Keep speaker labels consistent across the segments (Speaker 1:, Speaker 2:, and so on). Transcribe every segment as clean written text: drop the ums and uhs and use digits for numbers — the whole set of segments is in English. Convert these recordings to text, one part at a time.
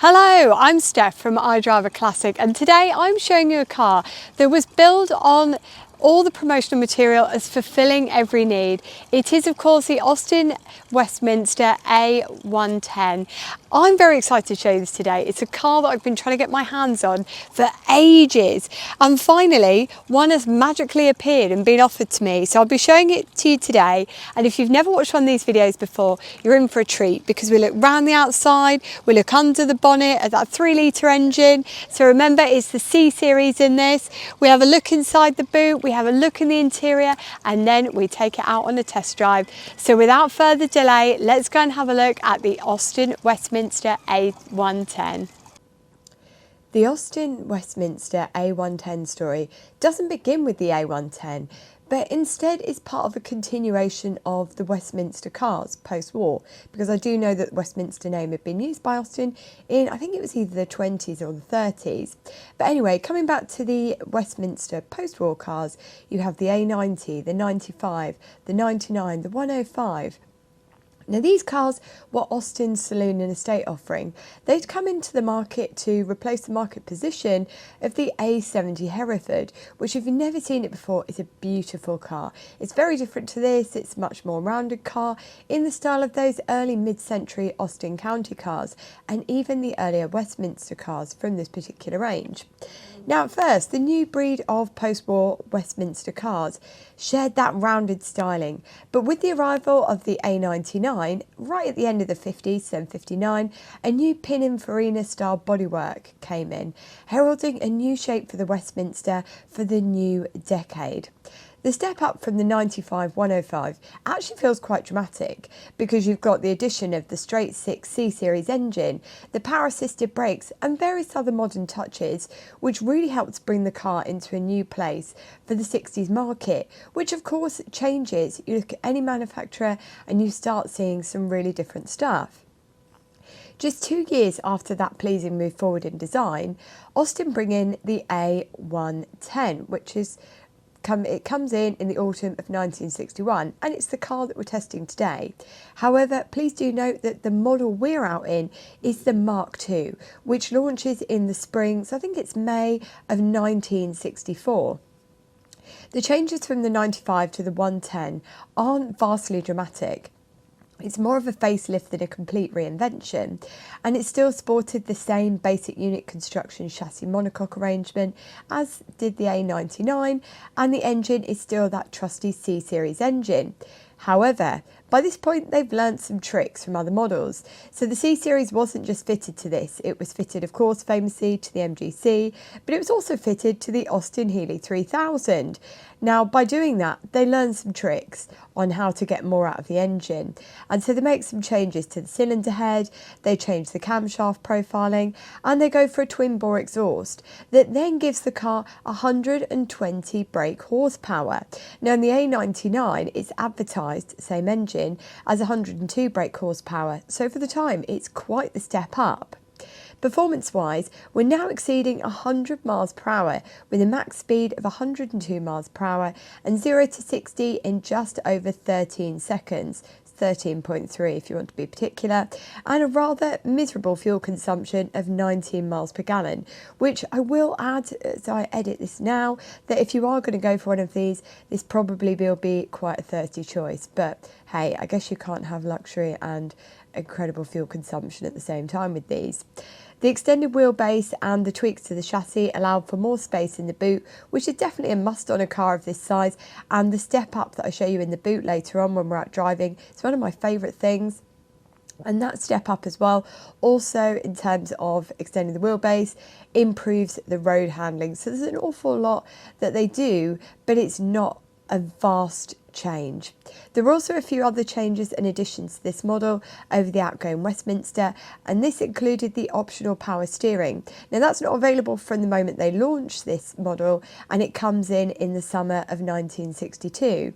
Speaker 1: Hello, I'm Steph from iDriver Classic, and today I'm showing you a car that was built on all the promotional material as fulfilling every need. It is of course the Austin Westminster A110. I'm very excited to show you this today. It's a car that I've been trying to get my hands on for ages, and finally one has magically appeared and been offered to me. So I'll be showing it to you today, and if you've never watched one of these videos before, you're in for a treat because we look round the outside, we look under the bonnet at that 3-litre engine. So remember, it's the C series in this. We have a look inside the boot, we have a look in the interior, and then we take it out on a test drive. So without further delay, let's go and have a look at the Austin Westminster A110. The Austin Westminster A110 story doesn't begin with the A110, but instead is part of a continuation of the Westminster cars post-war, because I do know that the Westminster name had been used by Austin in, I think it was either the 20s or the 30s. But anyway, coming back to the Westminster post-war cars, you have the A90, the 95, the 99, the 105. Now these cars were Austin's saloon and estate offering. They'd come into the market to replace the market position of the A70 Hereford, which if you've never seen it before, is a beautiful car. It's very different to this. It's a much more rounded car in the style of those early mid-century Austin County cars and even the earlier Westminster cars from this particular range. Now at first, the new breed of post-war Westminster cars shared that rounded styling, but with the arrival of the A99, right at the end of the 50s, so 59, a new Pinin farina style bodywork came in, heralding a new shape for the Westminster for the new decade. The step up from the 95 105 actually feels quite dramatic because you've got the addition of the straight 6 C series engine, the power assisted brakes and various other modern touches, which really helps bring the car into a new place for the 60s market, which of course changes. You look at any manufacturer and you start seeing some really different stuff. Just 2 years after that pleasing move forward in design, Austin bring in the A110, which is it comes in the autumn of 1961, and it's the car that we're testing today. However, please do note that the model we're out in is the Mark II, which launches in the spring, so I think it's May of 1964. The changes from the 95 to the 110 aren't vastly dramatic. It's more of a facelift than a complete reinvention, and it still sported the same basic unit construction chassis monocoque arrangement as did the A99, and the engine is still that trusty C series engine. However, by this point they've learnt some tricks from other models. So the C series wasn't just fitted to this, it was fitted of course famously to the MGC, but it was also fitted to the Austin Healey 3000. Now by doing that they learned some tricks on how to get more out of the engine, and so they make some changes to the cylinder head, they change the camshaft profiling, and they go for a twin bore exhaust that then gives the car 120 brake horsepower. Now in the A99 it's advertised, same engine, as 102 brake horsepower, so for the time it's quite the step up. Performance wise, we're now exceeding 100 miles per hour with a max speed of 102 miles per hour and 0 to 60 in just over 13 seconds. 13.3 if you want to be particular, and a rather miserable fuel consumption of 19 miles per gallon, which I will add as I edit this now that if you are going to go for one of these, this probably will be quite a thirsty choice, but hey, I guess you can't have luxury and incredible fuel consumption at the same time with these. The extended wheelbase and the tweaks to the chassis allowed for more space in the boot, which is definitely a must on a car of this size, and the step up that I show you in the boot later on when we're out driving is one of my favourite things. And that step up as well, also in terms of extending the wheelbase, improves the road handling. So there's an awful lot that they do, but it's not a vast change. There were also a few other changes and additions to this model over the outgoing Westminster, and this included the optional power steering. Now that's not available from the moment they launched this model, and it comes in the summer of 1962.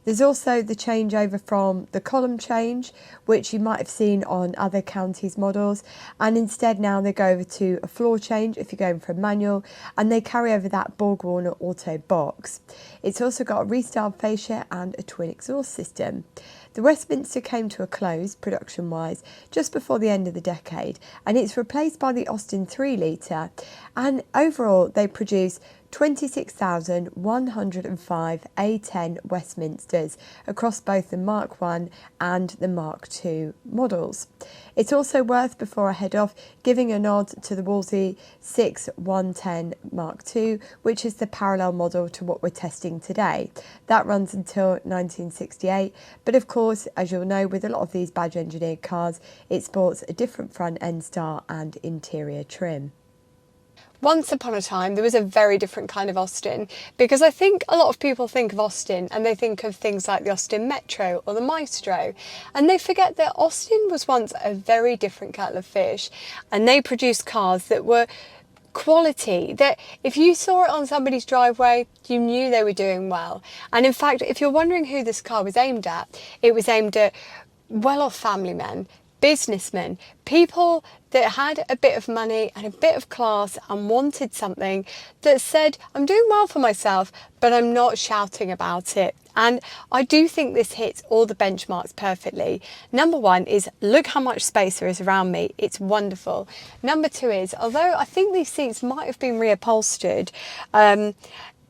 Speaker 1: There's also the changeover from the column change, which you might have seen on other counties models, and instead now they go over to a floor change if you're going for a manual, and they carry over that Borg-Warner auto box. It's also got a restyled fascia and a twin exhaust system. The Westminster came to a close, production-wise, just before the end of the decade, and it's replaced by the Austin 3 litre, and overall they produce 26,105 A10 Westminsters across both the Mark I and the Mark II models. It's also worth, before I head off, giving a nod to the Wolseley A110 Mark II, which is the parallel model to what we're testing today. That runs until 1968, but of course, as you'll know, with a lot of these badge engineered cars, it sports a different front end style and interior trim. Once upon a time, there was a very different kind of Austin, because I think a lot of people think of Austin and they think of things like the Austin Metro or the Maestro, and they forget that Austin was once a very different kettle of fish, and they produced cars that were quality, that if you saw it on somebody's driveway, you knew they were doing well. And in fact, if you're wondering who this car was aimed at, it was aimed at well-off family men, businessmen, people that had a bit of money and a bit of class and wanted something that said, I'm doing well for myself, but I'm not shouting about it. And I do think this hits all the benchmarks perfectly. Number one is, look how much space there is around me. It's wonderful. Number two is, although I think these seats might have been reupholstered,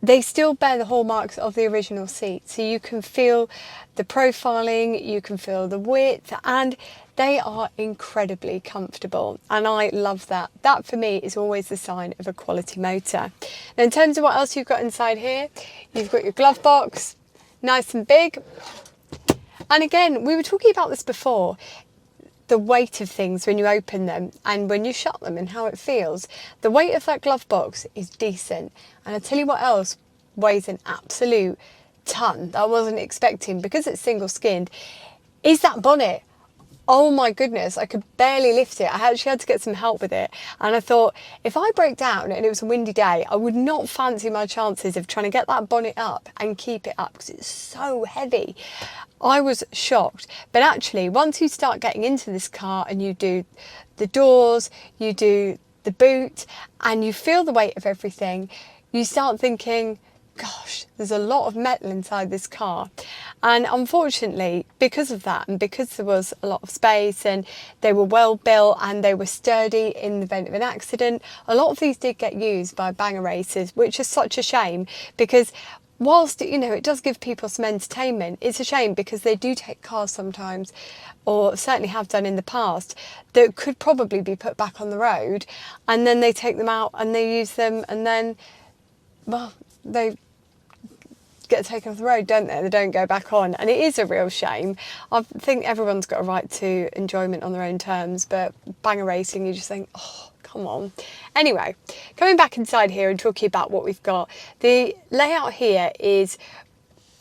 Speaker 1: they still bear the hallmarks of the original seat. So you can feel the profiling, you can feel the width, and they are incredibly comfortable, and I love that. That for me is always the sign of a quality motor. Now, in terms of what else you've got inside here, you've got your glove box, nice and big. And again, we were talking about this before, the weight of things when you open them and when you shut them and how it feels. The weight of that glove box is decent, and I'll tell you what else weighs an absolute ton that I wasn't expecting, because it's single skinned, is that bonnet. Oh my goodness, I could barely lift it. I actually had to get some help with it. And I thought, if I break down and it was a windy day, I would not fancy my chances of trying to get that bonnet up and keep it up, because it's so heavy. I was shocked. But actually, once you start getting into this car and you do the doors, you do the boot, and you feel the weight of everything, you start thinking, gosh, there's a lot of metal inside this car. And unfortunately, because of that, and because there was a lot of space and they were well built and they were sturdy in the event of an accident, a lot of these did get used by banger racers, which is such a shame, because whilst, you know, it does give people some entertainment, it's a shame because they do take cars sometimes, or certainly have done in the past, that could probably be put back on the road, and then they take them out and they use them, and then, well, they get taken off the road, don't they? They don't go back on, and it is a real shame. I think everyone's got a right to enjoyment on their own terms, but banger racing, you just think, oh, come on. Anyway, coming back inside here and talking about what we've got, the layout here is,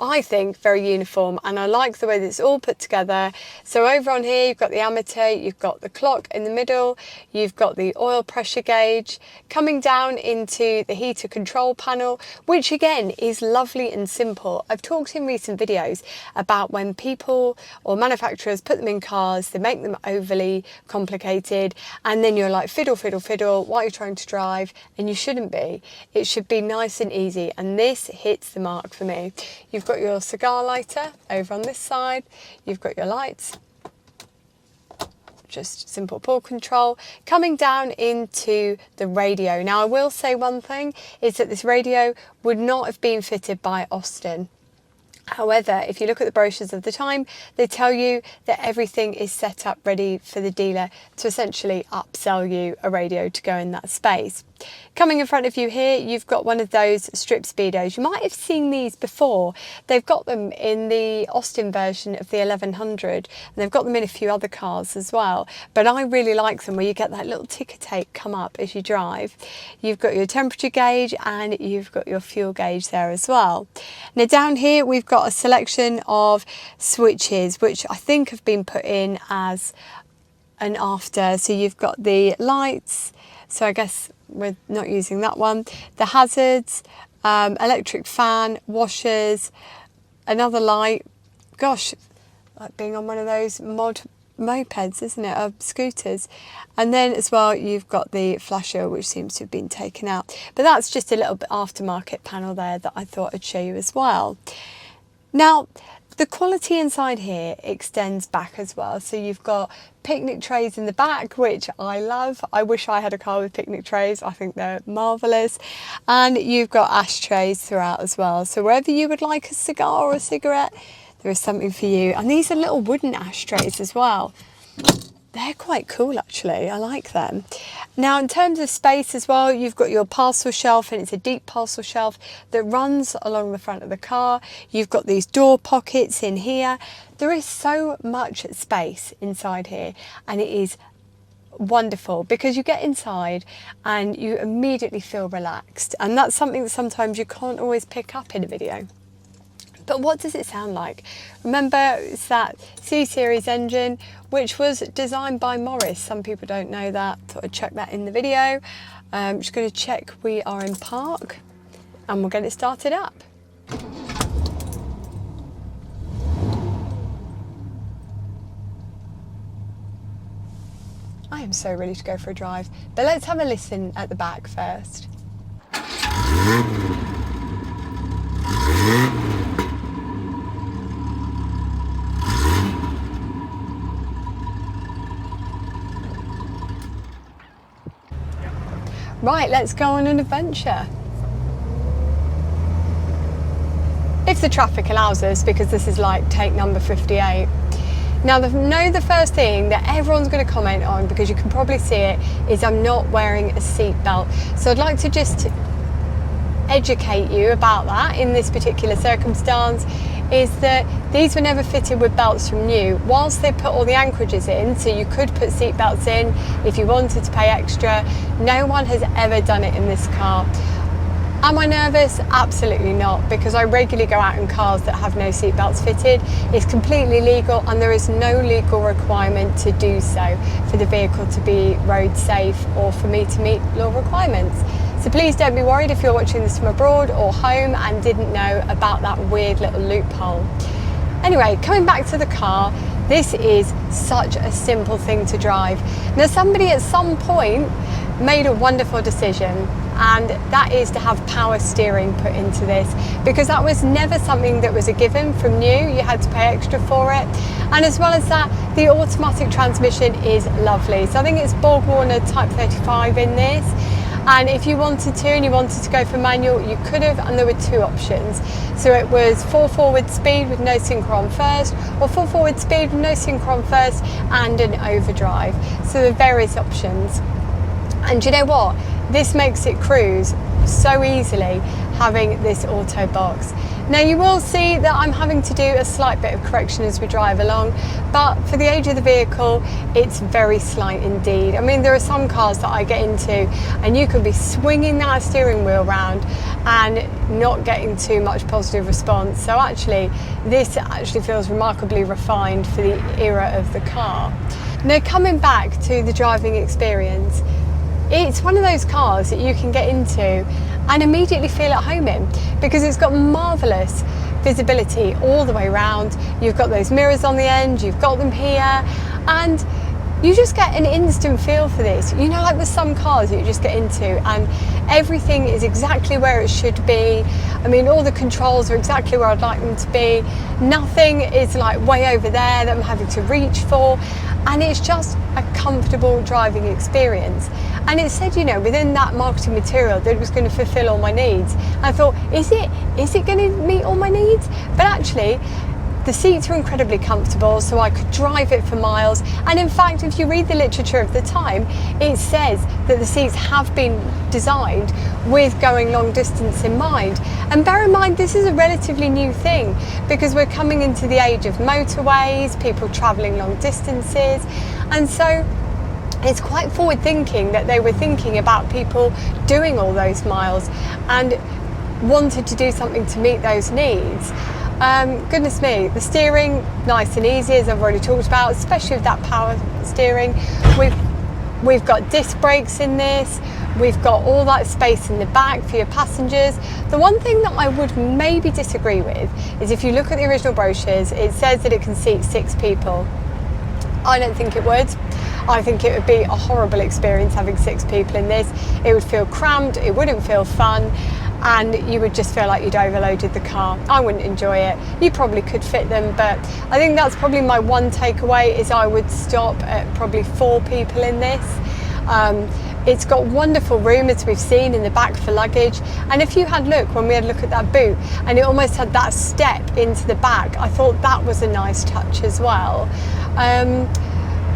Speaker 1: I think, very uniform, and I like the way that it's all put together. So over on here you've got the ammeter, you've got the clock in the middle, you've got the oil pressure gauge, coming down into the heater control panel, which again is lovely and simple. I've talked in recent videos about when people or manufacturers put them in cars, they make them overly complicated, and then you're like, fiddle, fiddle, fiddle, what are you trying to drive? And you shouldn't be. It should be nice and easy, and this hits the mark for me. You've got your cigar lighter over on this side, you've got your lights, just simple pull control, coming down into the radio. Now I will say one thing, is that this radio would not have been fitted by Austin. However, if you look at the brochures of the time, they tell you that everything is set up ready for the dealer to essentially upsell you a radio to go in that space. Coming in front of you here, you've got one of those strip speedos. You might have seen these before. They've got them in the Austin version of the 1100, and they've got them in a few other cars as well. But I really like them, where you get that little ticker tape come up as you drive. You've got your temperature gauge and you've got your fuel gauge there as well. Now down here we've got a selection of switches, which I think have been put in as an after. So you've got the lights, so I guess we're not using that one, the hazards, electric fan, washers, another light. Gosh, like being on one of those mopeds, isn't it, of scooters. And then as well you've got the flasher, which seems to have been taken out, but that's just a little bit aftermarket panel there that I thought I'd show you as well. Now The quality inside here extends back as well. So you've got picnic trays in the back, which I love. I wish I had a car with picnic trays. I think they're marvellous. And you've got ashtrays throughout as well. So wherever you would like a cigar or a cigarette, there is something for you. And these are little wooden ashtrays as well. They're quite cool actually, I like them. Now in terms of space as well, you've got your parcel shelf, and it's a deep parcel shelf that runs along the front of the car. You've got these door pockets in here. There is so much space inside here, and it is wonderful because you get inside and you immediately feel relaxed, and that's something that sometimes you can't always pick up in a video. But what does it sound like? Remember, it's that C-Series engine, which was designed by Morris. Some people don't know that. Thought I'd check that in the video. I'm just going to check we are in park, and we'll get it started up. I am so ready to go for a drive, but let's have a listen at the back first. Right, let's go on an adventure. If the traffic allows us, because this is like take number 58. Now, the first thing that everyone's going to comment on, because you can probably see it, is I'm not wearing a seat belt. So I'd like to just educate you about that in this particular circumstance, is that these were never fitted with belts from new. Whilst they put all the anchorages in, so you could put seat belts in if you wanted to pay extra, no one has ever done it in this car. Am I nervous? Absolutely not, because I regularly go out in cars that have no seat belts fitted. It's completely legal, and there is no legal requirement to do so for the vehicle to be road safe or for me to meet law requirements. So please don't be worried if you're watching this from abroad or home and didn't know about that weird little loophole. Anyway, coming back to the car, this is such a simple thing to drive. Now, somebody at some point made a wonderful decision, and that is to have power steering put into this, because that was never something that was a given from new. You had to pay extra for it. And as well as that, the automatic transmission is lovely. So I think it's Borg-Warner Type 35 in this. And if you wanted to, and you wanted to go for manual, you could have, and there were two options. So it was 4 forward speed with no synchron first, or 4 forward speed with no synchron first and an overdrive. So there are various options. And you know what? This makes it cruise so easily, having this auto box. Now you will see that I'm having to do a slight bit of correction as we drive along, but for the age of the vehicle, it's very slight indeed. I mean, there are some cars that I get into and you can be swinging that steering wheel around and not getting too much positive response. So actually, this actually feels remarkably refined for the era of the car. Now, coming back to the driving experience, it's one of those cars that you can get into and immediately feel at home in, because it's got marvellous visibility all the way around. You've got those mirrors on the end, you've got them here, and you just get an instant feel for this. You know, like with some cars that you just get into and everything is exactly where it should be. I mean, all the controls are exactly where I'd like them to be. Nothing is like way over there that I'm having to reach for. And it's just a comfortable driving experience. And it said, you know, within that marketing material that it was going to fulfill all my needs. I thought, is it going to meet all my needs? But actually, the seats are incredibly comfortable, so I could drive it for miles. And in fact, if you read the literature of the time, it says that the seats have been designed with going long distance in mind. And bear in mind, this is a relatively new thing, because we're coming into the age of motorways, people travelling long distances. And so it's quite forward thinking that they were thinking about people doing all those miles and wanted to do something to meet those needs. Goodness me, the steering, nice and easy, as I've already talked about, especially with that power steering. We've got disc brakes in this. We've got all that space in the back for your passengers. The one thing that I would maybe disagree with is if you look at the original brochures, it says that it can seat 6 people. I don't think it would. I think it would be a horrible experience having 6 people in this. It would feel cramped, it wouldn't feel fun. and you would just feel like you'd overloaded the car. I wouldn't enjoy it. You probably could fit them, but I think that's probably my one takeaway, is I would stop at probably 4 people in this. It's got wonderful room, as we've seen, in the back for luggage. And if you had when we had a look at that boot, and it almost had that step into the back, I thought that was a nice touch as well.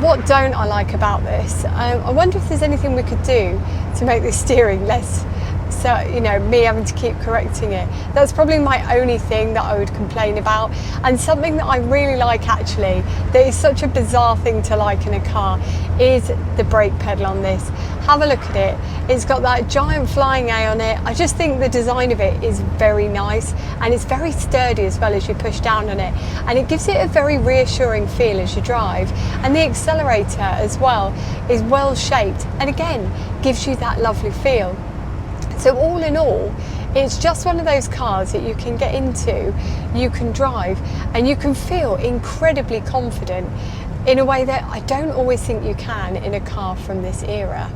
Speaker 1: What don't I like about this? I wonder if there's anything we could do to make the steering less, so, you know, me having to keep correcting it. That's probably my only thing that I would complain about. And something that I really like, actually, that is such a bizarre thing to like in a car, is the brake pedal on this. Have a look at it. It's got that giant flying A on it. I just think the design of it is very nice, and it's very sturdy as well as you push down on it, and it gives it a very reassuring feel as you drive. And the accelerator as well is well shaped, and again gives you that lovely feel. So all in all, it's just one of those cars that you can get into, you can drive, and you can feel incredibly confident in a way that I don't always think you can in a car from this era.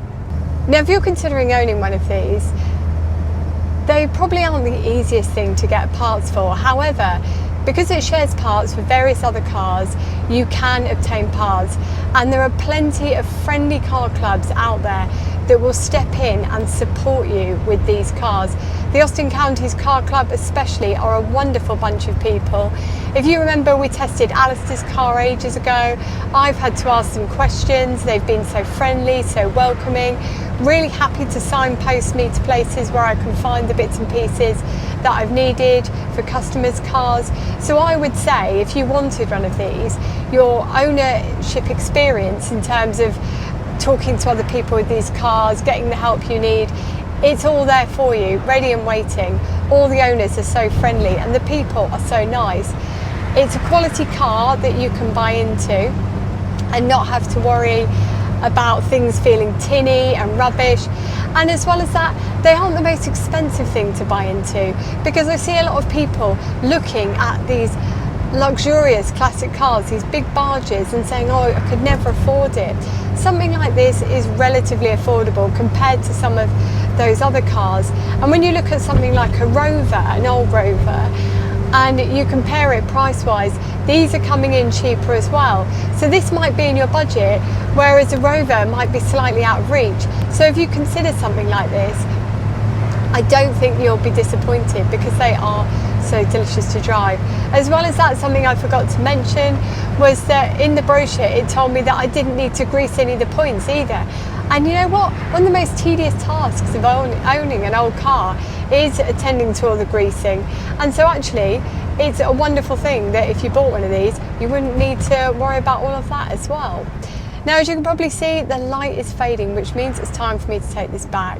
Speaker 1: Now, if you're considering owning one of these, they probably aren't the easiest thing to get parts for. However, because it shares parts with various other cars, you can obtain parts, and there are plenty of friendly car clubs out there that will step in and support you with these cars. The Austin County's Car Club especially are a wonderful bunch of people. If you remember, we tested Alistair's car ages ago. I've had to ask them questions. They've been so friendly, so welcoming, really happy to signpost me to places where I can find the bits and pieces that I've needed for customers' cars. So I would say, if you wanted one of these, your ownership experience in terms of talking to other people with these cars, getting the help you need, it's all there for you, ready and waiting. All the owners are so friendly and the people are so nice. It's a quality car that you can buy into and not have to worry about things feeling tinny and rubbish. And as well as that, they aren't the most expensive thing to buy into, because I see a lot of people looking at these luxurious classic cars, these big barges, and saying, oh, I could never afford it. Something like this is relatively affordable compared to some of those other cars. And when you look at something like a Rover, an old Rover, and you compare it price-wise, these are coming in cheaper as well. So this might be in your budget, whereas a Rover might be slightly out of reach. So if you consider something like this, I don't think you'll be disappointed, because they are so delicious to drive. As well as that, something I forgot to mention was that in the brochure it told me that I didn't need to grease any of the points either. And you know what? One of the most tedious tasks of owning an old car is attending to all the greasing. And so actually, it's a wonderful thing that if you bought one of these, you wouldn't need to worry about all of that as well. Now, as you can probably see, the light is fading, which means it's time for me to take this back.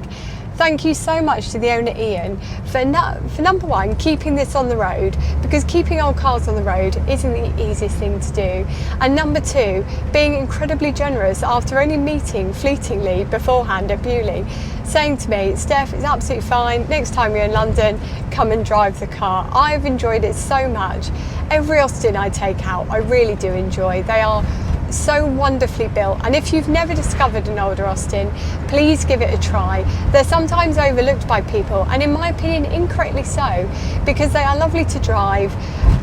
Speaker 1: Thank you so much to the owner Ian for number one, keeping this on the road, because keeping old cars on the road isn't the easiest thing to do, and number two, being incredibly generous after only meeting fleetingly beforehand at Bewley, saying to me, Steph, it's absolutely fine, next time you're in London, come and drive the car. I've enjoyed it so much. Every Austin I take out, I really do enjoy. They are so wonderfully built, and if you've never discovered an older Austin, please give it a try. They're sometimes overlooked by people, and in my opinion incorrectly so, because they are lovely to drive,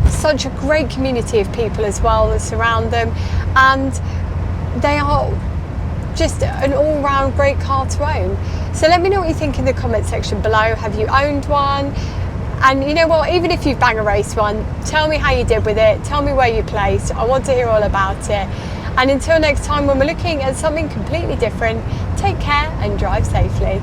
Speaker 1: such a great community of people as well that surround them, and they are just an all-round great car to own. So let me know what you think in the comment section below. Have you owned one? And you know what, even if you've bang a race one, tell me how you did with it, tell me where you placed. I want to hear all about it. And until next time, when we're looking at something completely different, take care and drive safely.